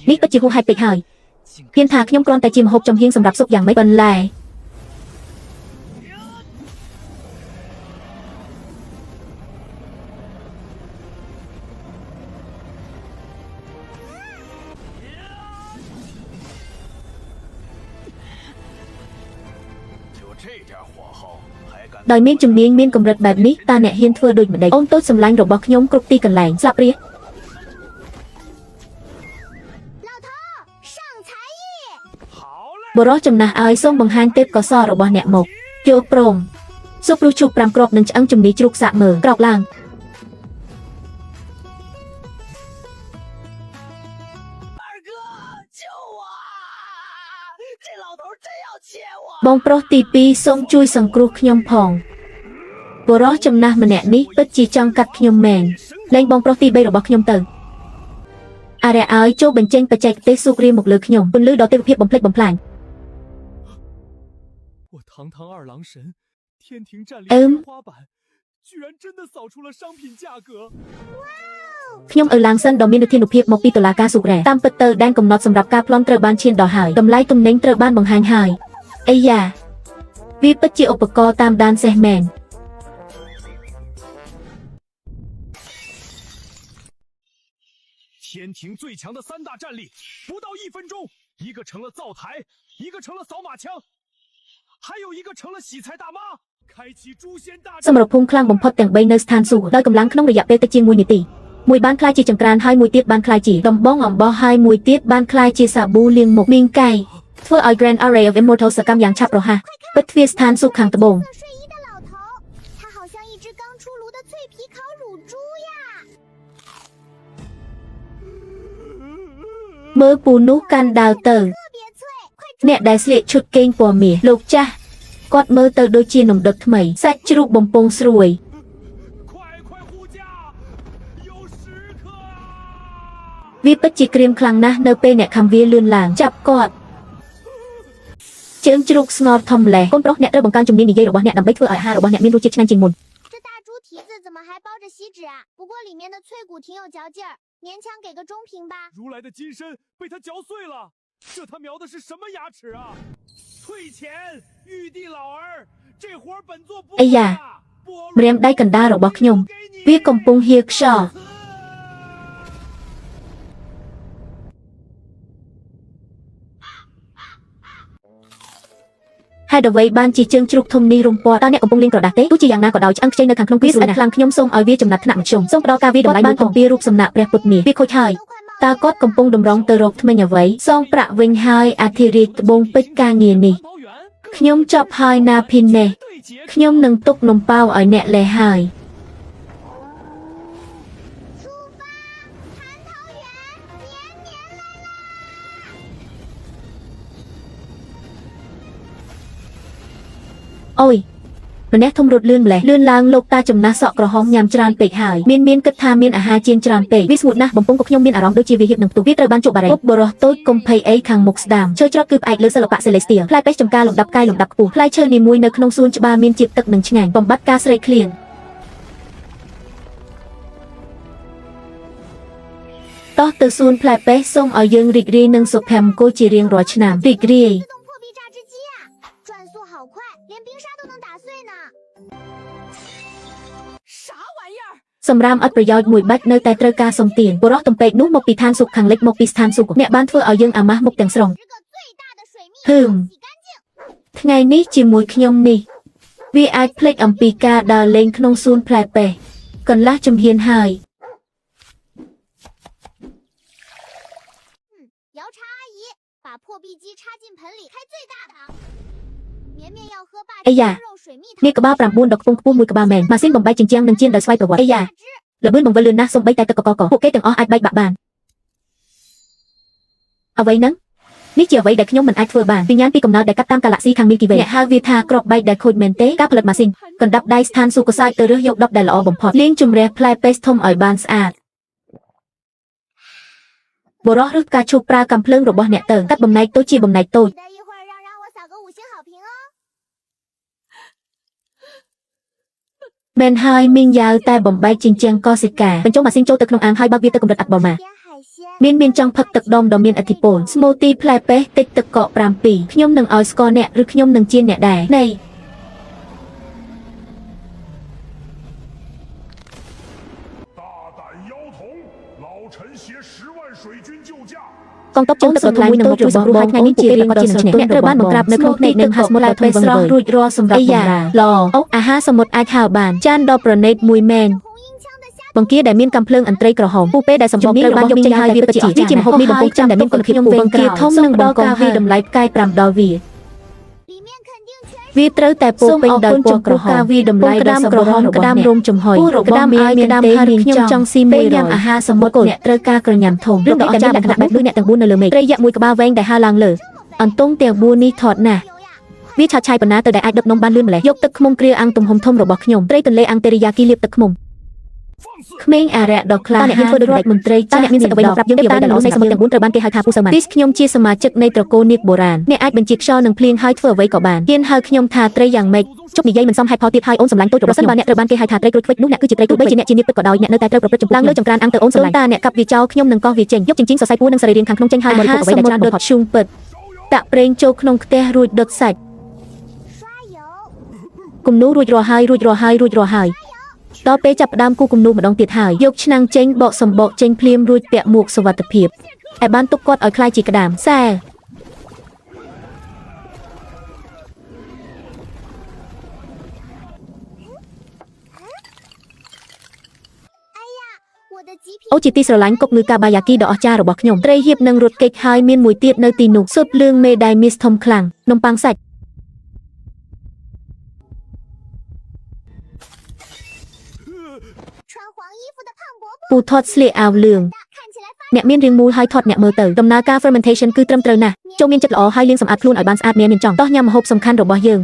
នេះពិតជាហួសហេតុពេកហើយហ៊ានថាខ្ញុំគ្រាន់តែជាម្ហូបចំហៀងសម្រាប់ស៊ុបយ៉ាងម៉េចបន្លែដោយមានជំនាញមានកម្រិតបែបនេះតើអ្នកហ៊ានធ្វើដូចម្តេចអូនតូចសម្លាញ់របស់ខ្ញុំគ្រប់ទីកន្លែងស្លាប់ព្រាបរោះចំណាស់ឲ្យសូមបង្ហាញទេពកោសល្យរបស់អ្នកមកចូលព្រមស៊ុបព្រោះជូប5គ្រាប់និងឆ្អឹងជំនីជ្រូកសាក់មើលក្រោកឡើងបងប្រុសទី2សូមជួយសង្គ្រោះខ្ញុំផងបរោះចំណាស់ម្នាក់នេះពិតជាចង់កាត់ខ្ញុំមែនលែងបងប្រុសទី3របស់ខ្ញុំទៅអរ៉ាឲ្យចូលបញ្ចេញបច្ចេកទេសស៊ូគ្រីមមកលើខ្ញុំពន្លឺដល់ទេវភាពបំផ្លិចបំផ្លាញ我堂堂二郎神，天庭战力天花板，居然真的扫出了商品价格。ខ្ញុំឲ្យឡើងសិនដ៏មានវិធានភាពមកពីតុលាការស៊ូក្រែតាមពិតទៅដែនកំណត់សម្រាប់ការប្លន់ត្រូវបានឈានដល់ហើយតម្លៃទំនិញត្រូវបានបង្ហាញហើយអីយ៉ាវាពិតជាឧបករណ៍តាមដានសេះមែន天庭最强的3大战力，不到1分钟，一个成了灶台，一个成了扫码枪，还有一个成了洗菜大妈。开启诛仙大战。សមរភូមិខ្លាំងបំផុតទាំង3នៅស្ថានសួគ៌ដោយកម្លាំងក្នុងរយៈពេលតិចជាង1នាទីមួយបានខ្លាយជាចង្ក្រានហើយមួយទៀតបានខ្លាយជាដំបងអំបោះហើយមួយទៀតបានខ្លាយជាសាប៊ូលាងមុខមីងកៃធ្វើឲ្យ Grand Array of Immortals សកម្មយ៉ាងឆាប់រហ័សពិតទ្វារស្ថានសួគ៌ខាងត្បូងមើលពូនោះកាន់ដាវទៅអ្នកដែលស្លៀកឈុតគេងពណ៌មាសលោកចាស់គាត់មើលទៅដូចជានំដុតថ្មីសាច់ជ្រូកបំពង់ស្រួយវាពិតជាក្រៀមខ្លាំងណាស់នៅពេលអ្នកខំវាលឿនឡើងចាប់គាត់ជើងជ្រូកស្ងោរធំម្លេះកូនប្រុសអ្នកត្រូវបង្កើនជំនាញនិយាយរបស់អ្នកដើម្បីធ្វើឲ្យអាហាររបស់អ្នកមានរសជាតិឆ្ងាញ់ជាងមុន勉强给个中评吧。如来的金身被他嚼碎了，这他瞄的是什么牙齿啊？退钱，玉帝老儿，这活本座不哎呀ម្រាមដៃកណ្ដាលរបស់ខ្ញុំវាកំពុងហៀខ្យល់ហេតុអ្វីបានជាជើងជ្រូកធំនេះរំពាត់តើអ្នកកំពុងលេងក្រដាស់ទេទោះជាយ៉ាងណាក៏ដោយឆ្អឹងខ្ចីនៅខាងក្នុងវាស្អាតខ្លាំងខ្ញុំសូមឲ្យវាចំណាត់ថ្នាក់មធ្យមសូមផ្ដល់ការវាតម្លៃបានអំពីរូបសំណាកព្រះពុទ្ធមាសវាខូចហើយតើគាត់កំពុងតម្រង់ទៅរកថ្មីអ្វីសងប្រាក់វិញហើយអធិរាជត្បូងពេជ្រការងារនេះខ្ញុំចប់ហើយណាភិននេះខ្ញុំនឹងទុកនំប៉ោឲ្យអ្នកលេហើយអូយម្នាក់ធំរត់លឿនម្លេះលឿនឡើងលោកតាចំណាស់សក់ក្រហមញ៉ាំច្រើនពេកហើយមានគិតថាមានអាហារជាងច្រើនពេកវាស្ងួតណាស់បំពង់ក៏ខ្ញុំមានអារម្មណ៍ដូចជាវាហៀបនឹងផ្ទុះវាត្រូវបានជក់បារីបរោះតូចកុំភ័យអីខាងមុខស្ដាមឈើច្រត់គឺផ្អែកលើសិល្បៈ Celestial ផ្លែពេជ្រចំការលំដាប់កាយលំដាប់ខ្ពស់ផ្លែឈើនីមួយនៅក្នុងសួនច្បារមានជាតិទឹកនិងឆ្ងាញ់បំបត្តិការស្រេកឃ្លានតោះទៅសួនផ្លែពេជ្រសូមឲ្យយើងរីករាយនឹងសុភមង្គលជារៀងរាល់ឆ្នាំរីករាយសម្រាមអត់ប្រយោជន៍មួយបាច់នៅតែត្រូវការសុំទានបរោះទំពេកនោះមកពីឋានសុខខាងលិចមកពីស្ថានសុខអ្នកបានធ្វើឲ្យយើងអាម៉ាស់មុខទាំងស្រុងថ្ងៃនេះជាមួយខ្ញុំនេះវាអាចភ្លេចអំពីការដើរលេងក្នុងសួនផ្លែពេជ្រកន្លះជំហានហើយអាយ៉ានេះក្បាល9ដ៏ខ្ពង់ខ្ពស់មួយក្បាលមែនម៉ាស៊ីនបំបែកជញ្ជាំងនិងជៀនដោយស្វ័យប្រវត្តិអាយ៉ាល្បឿនបង្វិលលឿនណាស់សូម្បីតែទឹកកកពួកគេទាំងអស់អាចបែកបាក់បានអ្វីហ្នឹងនេះជាអ្វីដែលខ្ញុំមិនអាចធ្វើបានវិញ្ញាណពីកំណើតដែលកាត់តាមកាឡាក់ស៊ីខាង Milky Way អ្នកហៅវាថាក្របបែកដែលខូចមែនទេការផលិតម៉ាស៊ីនកណ្ដាប់ដៃស្ថានស៊ូកសាយទៅរើសយក10ដែលល្អបំផុតលាងជម្រះផ្លែពេជ្រធំឲ្យបានស្អាតបរោះឬការឈូសប្រើកាំភ្លើងរបស់អ្នកទៅកាត់បំណែកតូចជាបំណែកតូចមែនហើយមីងយ៉ាវតែបំបែកជញ្ជាំងកសិកាបញ្ចូលម៉ាស៊ីនចូលទៅក្នុងអាងហើយបើកវាទៅកម្រិតអាប់បម៉ា មានចង់ផឹកទឹកដមដ៏មានឥទ្ធិពល Smoothie ផ្លែពេសតិចទឹកកក7ខ្ញុំនឹងឲ្យស្ករអ្នកឬខ្ញុំនឹងជាអ្នកដែរណៃ大胆妖童，老臣携10万水军救驾。 កងទ័ពជើងទឹកដ៏ថ្លៃនឹងមកជួយសម្រួលហើយថ្ងៃនេះជារៀងដ៏ស្និទ្ធអ្នកត្រូវបានបង្ក្រាបនៅក្នុងភ្នែកនិងហាស្មូតផ្លែស្រស់រួចរាល់សម្រាប់បម្រើល្អអូអាហារសមុទ្រអាចហៅបានចានដ៏ប្រណីតមួយមែន 红缨枪的虾 បង្គាដែលមានកំភ្លើងអន្ត្រីក្រហមពូពេលដែលសម្បកត្រូវបានយកចេញហើយវាពិតជាវាជាម្ហូបមីបំពងចាំដែលមានគុណភាពខ្ពស់បង្គាធំនិងបង្កវាតម្លៃផ្កាយ5ដល់វា 里面肯定全是 វាត្រូវតែពោពេញដោយពណ៌ក្រហមវាតម្លៃក្តាមក្រហមក្តាមរោមចំហុយក្តាមអាយមានទេខ្ញុំចង់ស៊ីមេញ៉ាំអាហារសមុទ្រអ្នកត្រូវការក្រញាំធំរឿងដែលមានលក្ខណៈបែបដូចអ្នកទាំង4នៅលើមេឃត្រីយៈមួយក្បាលវែងដែលហើរឡើងលើអន្ទង់ទាំង4នេះថតណាស់ 流呀。 វាឆាតឆាយប៉ុណ្ណាទៅដែលអាចដឹកនាំបានលឿនម្ល៉េះយកទឹកឃ្មុំគ្រាអាំងទំហំធំរបស់ខ្ញុំត្រីទន្លេអាំងតេរីយ៉ាគីលាបទឹកឃ្មុំ ក្មេងអារៈដ៏ក្លាហានអ្នកមានធ្វើដូចរដ្ឋមន្ត្រីចាស់អ្នកមានសិទ្ធិអ្វីមកប្រាប់យើងពីអ្វីដែលល្អនៃសមុទ្រទាំង4ត្រូវបានគេហៅថាពូសឺម៉ាទីសខ្ញុំជាសមាជិកនៃត្រកូលនាគបុរាណអ្នកអាចបញ្ជាខ្យល់និងភ្លៀងហើយធ្វើអ្វីក៏បានហ៊ានហៅខ្ញុំថាត្រីយ៉ាងម៉េចជប់និយាយមិនសមហេតុផលទៀតហើយអូនសម្លាញ់តូចរបស់ខ្ញុំប្រសិនបើអ្នកត្រូវបានគេហៅថាត្រីក្រូចឃ្វិចនោះអ្នកគឺជាត្រីទោះបីជាអ្នកជានាគពិតក៏ដោយអ្នកនៅតែត្រូវប្រព្រឹត្តចំពោះឡើងលើចង្ក្រានអាំងទៅអូនសម្លាញ់តាអ្នកកាប់វាចោលខ្ញុំនឹងកោះវាចេញយកជញ្ជីងសរសៃពួរនិងសរីរាង្គខាងក្នុងចេញហើយបរិភោគអ្វីដែលច្រើនបំផុតឈូងពិតតាក់ប្រេងចូលក្នុងខ្ទះរួចដុតសាច់ 刷油， គំនូររួចរាល់ហើយដល់ពេលចាប់ផ្ដើមគូគំនូរម្ដងទៀតហើយយកឆ្នាំងចេញបកសម្បកចេញភ្លាមរួចពាក់មួកសុវត្ថិភាពឲ្យបានទុកគាត់ឲ្យคล้ายជាក្តាមសែ 我的极品 អូជាទីស្រឡាញ់កុកងឺកាបាយ៉ាគីដ៏អស្ចារ្យរបស់ខ្ញុំត្រីហៀបនិងរត់គេចហើយមានមួយទៀតនៅទីនោះស៊ុបលឿងមេដៃមីសធំខ្លាំងនំប៉័ងសាច់ 穿黄衣服的胖伯伯， ពូថតស្លៀកអាវលឿង 看起来发 អ្នកមានរាងមូលហើយថតអ្នកមើលទៅដំណើរការ fermentation គឺត្រឹមត្រូវណាស់ចូលមានចិត្តល្អហើយលាងសម្អាតខ្លួនឲ្យបានស្អាតមានចង់តោះញ៉ាំម្ហូបសំខាន់របស់យើង